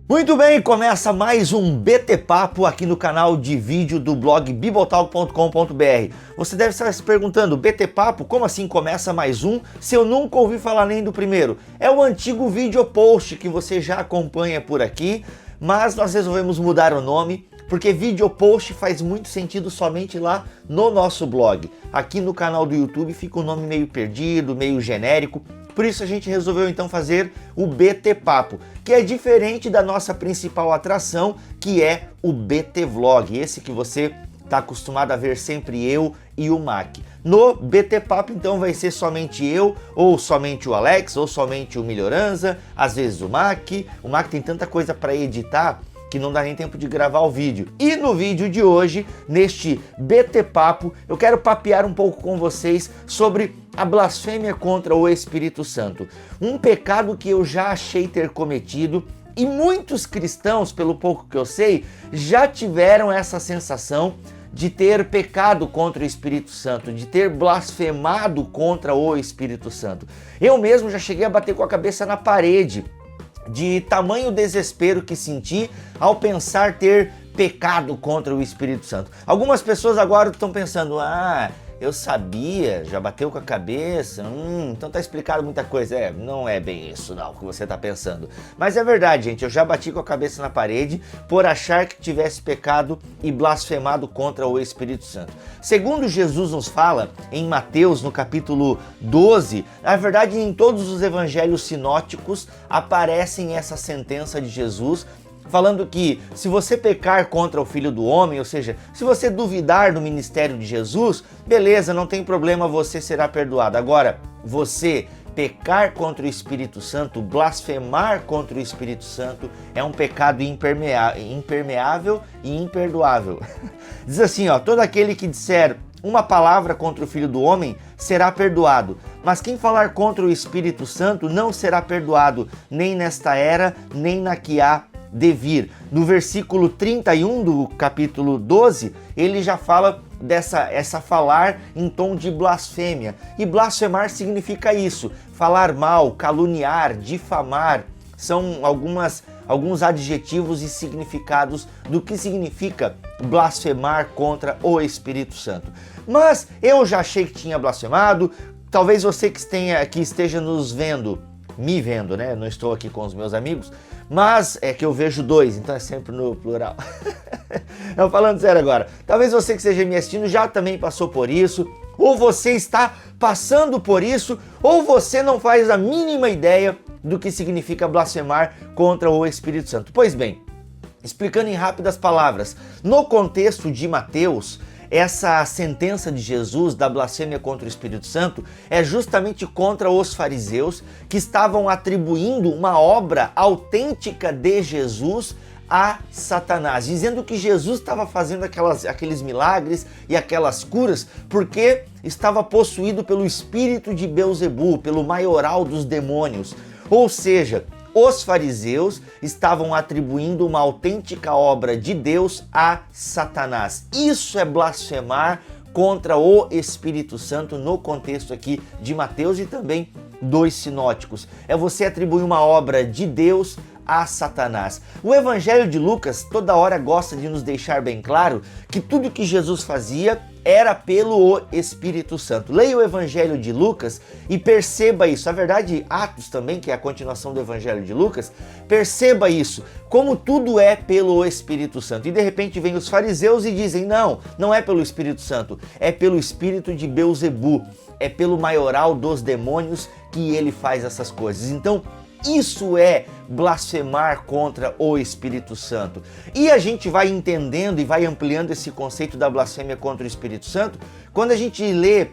Muito bem, começa mais um BT Papo aqui no canal de vídeo do blog bibotalk.com.br. Você deve estar se perguntando, BT Papo, como assim começa mais um, se eu nunca ouvi falar nem do primeiro? É o antigo vídeo post que você já acompanha por aqui, mas nós resolvemos mudar o nome, porque vídeo post faz muito sentido somente lá no nosso blog. Aqui no canal do YouTube fica um nome meio perdido, meio genérico. Por isso a gente resolveu então fazer o BT Papo, que é diferente da nossa principal atração, que é o BT Vlog, esse que você está acostumado a ver sempre eu e o Mac. No BT Papo então vai ser somente eu, ou somente o Alex, ou somente o Melhoranza, às vezes o Mac. O Mac tem tanta coisa para editar que não dá nem tempo de gravar o vídeo. E no vídeo de hoje, neste BT Papo, eu quero papear um pouco com vocês sobre a blasfêmia contra o Espírito Santo. Um pecado que eu já achei ter cometido e muitos cristãos, pelo pouco que eu sei, já tiveram essa sensação de ter pecado contra o Espírito Santo, de ter blasfemado contra o Espírito Santo. Eu mesmo já cheguei a bater com a cabeça na parede de tamanho desespero que senti ao pensar ter pecado contra o Espírito Santo. Algumas pessoas agora estão pensando, eu sabia, já bateu com a cabeça, então tá explicado muita coisa. Não é bem isso não que você tá pensando. Mas é verdade, gente, eu já bati com a cabeça na parede por achar que tivesse pecado e blasfemado contra o Espírito Santo. Segundo Jesus nos fala em Mateus, no capítulo 12, na verdade em todos os evangelhos sinóticos aparecem essa sentença de Jesus, falando que se você pecar contra o Filho do Homem, ou seja, se você duvidar do ministério de Jesus, beleza, não tem problema, você será perdoado. Agora, você pecar contra o Espírito Santo, blasfemar contra o Espírito Santo, é um pecado impermeável e imperdoável. Diz assim, todo aquele que disser uma palavra contra o Filho do Homem será perdoado, mas quem falar contra o Espírito Santo não será perdoado, nem nesta era, nem na que há de vir. No versículo 31 do capítulo 12, ele já fala essa falar em tom de blasfêmia. E blasfemar significa isso, falar mal, caluniar, difamar. São alguns adjetivos e significados do que significa blasfemar contra o Espírito Santo. Mas eu já achei que tinha blasfemado, talvez você que esteja nos vendo, me vendo, né? Não estou aqui com os meus amigos, mas é que eu vejo dois, então é sempre no plural. Não, falando sério agora, talvez você que esteja me assistindo já também passou por isso, ou você está passando por isso, ou você não faz a mínima ideia do que significa blasfemar contra o Espírito Santo. Pois bem, explicando em rápidas palavras, no contexto de Mateus, essa sentença de Jesus da blasfêmia contra o Espírito Santo é justamente contra os fariseus que estavam atribuindo uma obra autêntica de Jesus a Satanás, dizendo que Jesus estava fazendo aqueles milagres e aquelas curas porque estava possuído pelo espírito de Belzebu, pelo maioral dos demônios. Ou seja, os fariseus estavam atribuindo uma autêntica obra de Deus a Satanás. Isso é blasfemar contra o Espírito Santo no contexto aqui de Mateus e também dos sinóticos. É você atribuir uma obra de Deus a Satanás. O Evangelho de Lucas toda hora gosta de nos deixar bem claro que tudo que Jesus fazia era pelo Espírito Santo. Leia o Evangelho de Lucas e perceba isso. Na verdade, Atos também, que é a continuação do Evangelho de Lucas, perceba isso, como tudo é pelo Espírito Santo. E de repente vem os fariseus e dizem, não é pelo Espírito Santo, é pelo espírito de Belzebu, é pelo maioral dos demônios que ele faz essas coisas. Então, isso é blasfemar contra o Espírito Santo. E a gente vai entendendo e vai ampliando esse conceito da blasfêmia contra o Espírito Santo quando a gente lê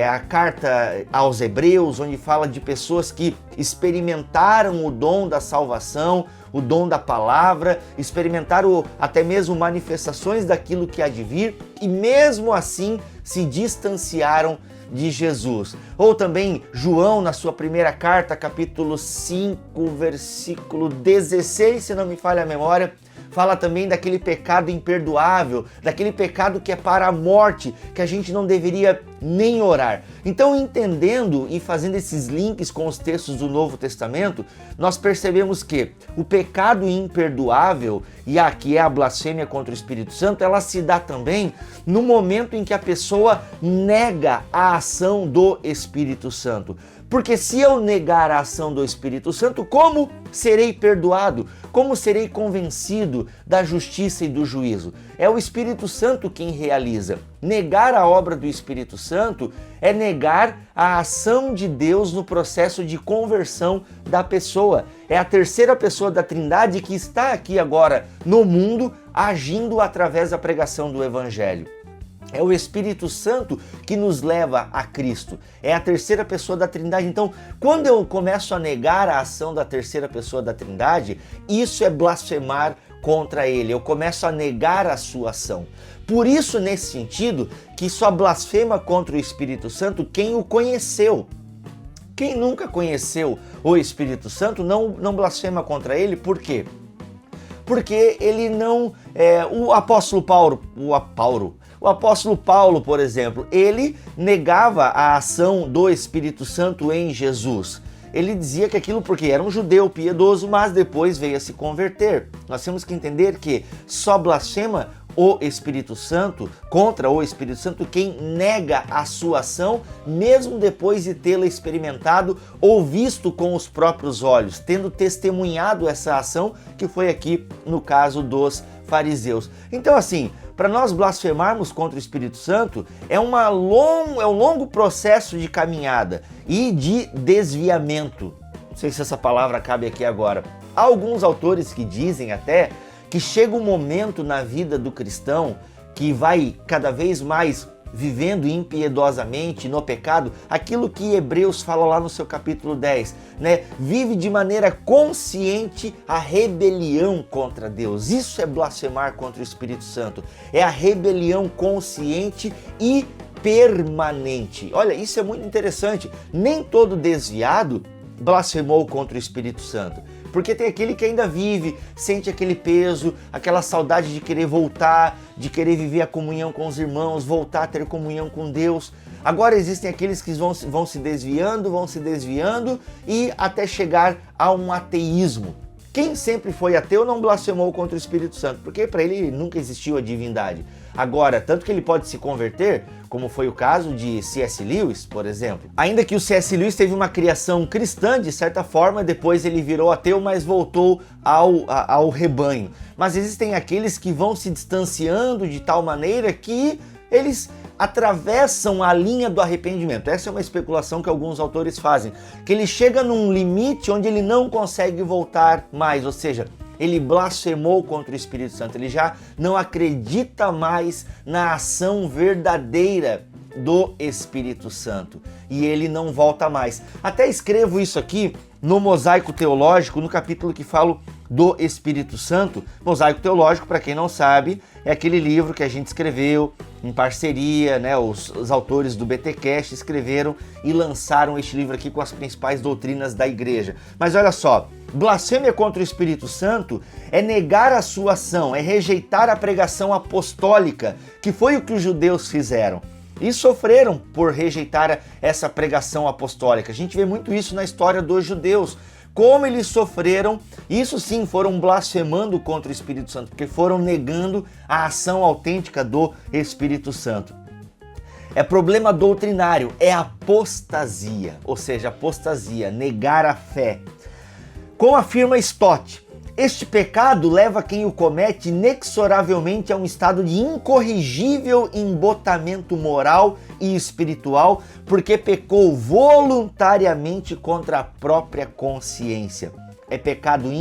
a carta aos Hebreus, onde fala de pessoas que experimentaram o dom da salvação, o dom da palavra, experimentaram até mesmo manifestações daquilo que há de vir e mesmo assim se distanciaram de Jesus. Ou também João, na sua primeira carta, capítulo 5, versículo 16, se não me falha a memória, fala também daquele pecado imperdoável, daquele pecado que é para a morte, que a gente não deveria nem orar. Então, entendendo e fazendo esses links com os textos do Novo Testamento, nós percebemos que o pecado imperdoável, e aqui é a blasfêmia contra o Espírito Santo, ela se dá também no momento em que a pessoa nega a ação do Espírito Santo. Porque se eu negar a ação do Espírito Santo, como serei perdoado? Como serei convencido da justiça e do juízo? É o Espírito Santo quem realiza. Negar a obra do Espírito Santo é negar a ação de Deus no processo de conversão da pessoa. É a terceira pessoa da Trindade que está aqui agora no mundo, agindo através da pregação do Evangelho. É o Espírito Santo que nos leva a Cristo. É a terceira pessoa da Trindade. Então, quando eu começo a negar a ação da terceira pessoa da Trindade, isso é blasfemar contra ele. Eu começo a negar a sua ação. Por isso, nesse sentido, que só blasfema contra o Espírito Santo quem o conheceu. Quem nunca conheceu o Espírito Santo não blasfema contra ele. Por quê? Porque ele não... o apóstolo Paulo, por exemplo, ele negava a ação do Espírito Santo em Jesus. Ele dizia que aquilo porque era um judeu piedoso, mas depois veio a se converter. Nós temos que entender que só blasfema o Espírito Santo, contra o Espírito Santo, quem nega a sua ação, mesmo depois de tê-la experimentado ou visto com os próprios olhos, tendo testemunhado essa ação, que foi aqui no caso dos fariseus. Então, assim, para nós blasfemarmos contra o Espírito Santo é um longo processo de caminhada e de desviamento. Não sei se essa palavra cabe aqui agora. Há alguns autores que dizem até que chega um momento na vida do cristão que vai cada vez mais vivendo impiedosamente no pecado, aquilo que Hebreus fala lá no seu capítulo 10, né? Vive de maneira consciente a rebelião contra Deus. Isso é blasfemar contra o Espírito Santo. É a rebelião consciente e permanente. Olha, isso é muito interessante. Nem todo desviado blasfemou contra o Espírito Santo. Porque tem aquele que ainda vive, sente aquele peso, aquela saudade de querer voltar, de querer viver a comunhão com os irmãos, voltar a ter comunhão com Deus. Agora existem aqueles que vão se desviando e até chegar a um ateísmo. Quem sempre foi ateu não blasfemou contra o Espírito Santo, porque para ele nunca existiu a divindade. Agora, tanto que ele pode se converter, como foi o caso de C.S. Lewis, por exemplo. Ainda que o C.S. Lewis teve uma criação cristã, de certa forma, depois ele virou ateu, mas voltou ao rebanho. Mas existem aqueles que vão se distanciando de tal maneira que eles atravessam a linha do arrependimento. Essa é uma especulação que alguns autores fazem, que ele chega num limite onde ele não consegue voltar mais, ou seja, ele blasfemou contra o Espírito Santo, ele já não acredita mais na ação verdadeira do Espírito Santo e ele não volta mais. Até escrevo isso aqui no Mosaico Teológico, no capítulo que falo do Espírito Santo. Mosaico Teológico, para quem não sabe, é aquele livro que a gente escreveu em parceria, né? Os autores do BTcast escreveram e lançaram este livro aqui com as principais doutrinas da igreja. Mas olha só, blasfêmia contra o Espírito Santo é negar a sua ação, é rejeitar a pregação apostólica, que foi o que os judeus fizeram. E sofreram por rejeitar essa pregação apostólica. A gente vê muito isso na história dos judeus. Como eles sofreram, isso sim, foram blasfemando contra o Espírito Santo, porque foram negando a ação autêntica do Espírito Santo. É problema doutrinário, é apostasia, ou seja, apostasia, negar a fé. Como afirma Stott, este pecado leva quem o comete inexoravelmente a um estado de incorrigível embotamento moral e espiritual, porque pecou voluntariamente contra a própria consciência. É pecado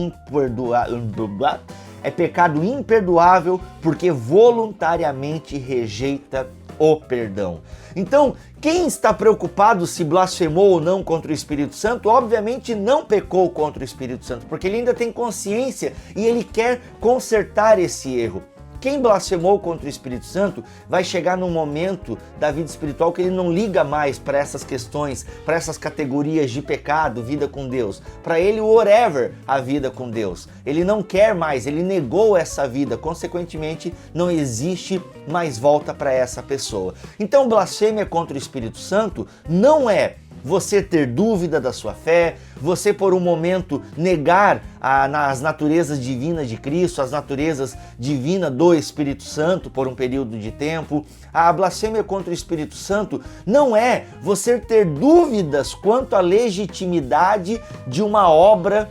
imperdoável porque voluntariamente rejeita o perdão. Então, quem está preocupado se blasfemou ou não contra o Espírito Santo, obviamente não pecou contra o Espírito Santo, porque ele ainda tem consciência e ele quer consertar esse erro. Quem blasfemou contra o Espírito Santo vai chegar num momento da vida espiritual que ele não liga mais para essas questões, para essas categorias de pecado, vida com Deus. Para ele, whatever a vida com Deus. Ele não quer mais, ele negou essa vida, consequentemente, não existe mais volta para essa pessoa. Então, blasfêmia contra o Espírito Santo não é você ter dúvida da sua fé, você por um momento negar as naturezas divinas de Cristo, as naturezas divinas do Espírito Santo por um período de tempo. A blasfêmia contra o Espírito Santo não é você ter dúvidas quanto à legitimidade de uma obra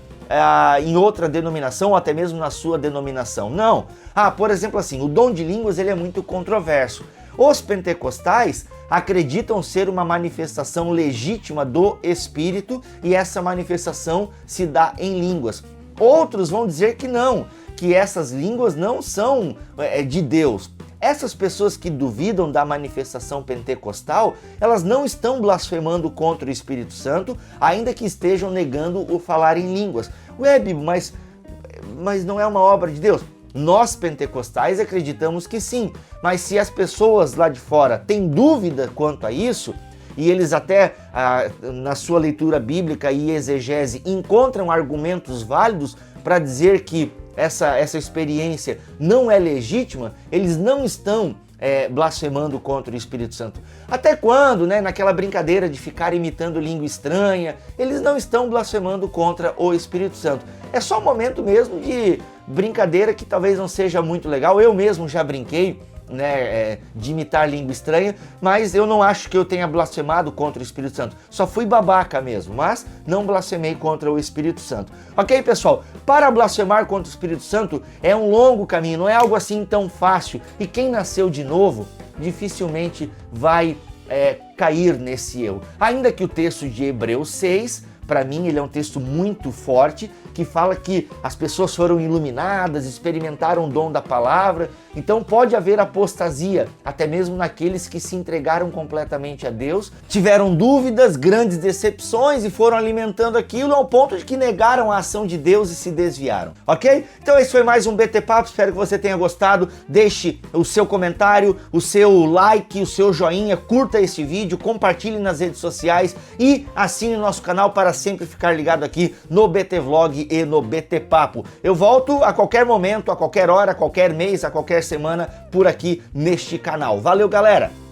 em outra denominação ou até mesmo na sua denominação. Não. Por exemplo assim, o dom de línguas ele é muito controverso. Os pentecostais acreditam ser uma manifestação legítima do Espírito e essa manifestação se dá em línguas. Outros vão dizer que não, que essas línguas não são de Deus. Essas pessoas que duvidam da manifestação pentecostal, elas não estão blasfemando contra o Espírito Santo, ainda que estejam negando o falar em línguas. Ué, Bibo, mas não é uma obra de Deus? Nós pentecostais acreditamos que sim, mas se as pessoas lá de fora têm dúvida quanto a isso, e eles até na sua leitura bíblica e exegese encontram argumentos válidos para dizer que essa experiência não é legítima, eles não estão blasfemando contra o Espírito Santo. Até quando, naquela brincadeira de ficar imitando língua estranha, eles não estão blasfemando contra o Espírito Santo. É só um momento mesmo de brincadeira que talvez não seja muito legal. Eu mesmo já brinquei de imitar língua estranha, mas eu não acho que eu tenha blasfemado contra o Espírito Santo. Só fui babaca mesmo, mas não blasfemei contra o Espírito Santo. Ok, pessoal? Para blasfemar contra o Espírito Santo é um longo caminho, não é algo assim tão fácil. E quem nasceu de novo dificilmente vai cair nesse erro. Ainda que o texto de Hebreus 6, para mim, ele é um texto muito forte, que fala que as pessoas foram iluminadas, experimentaram o dom da palavra, então pode haver apostasia, até mesmo naqueles que se entregaram completamente a Deus, tiveram dúvidas, grandes decepções e foram alimentando aquilo ao ponto de que negaram a ação de Deus e se desviaram, ok? Então esse foi mais um BT Papo, espero que você tenha gostado, deixe o seu comentário, o seu like, o seu joinha, curta esse vídeo, compartilhe nas redes sociais e assine o nosso canal para sempre ficar ligado aqui no BT Vlog e no BT Papo. Eu volto a qualquer momento, a qualquer hora, a qualquer mês, a qualquer semana por aqui neste canal. Valeu, galera!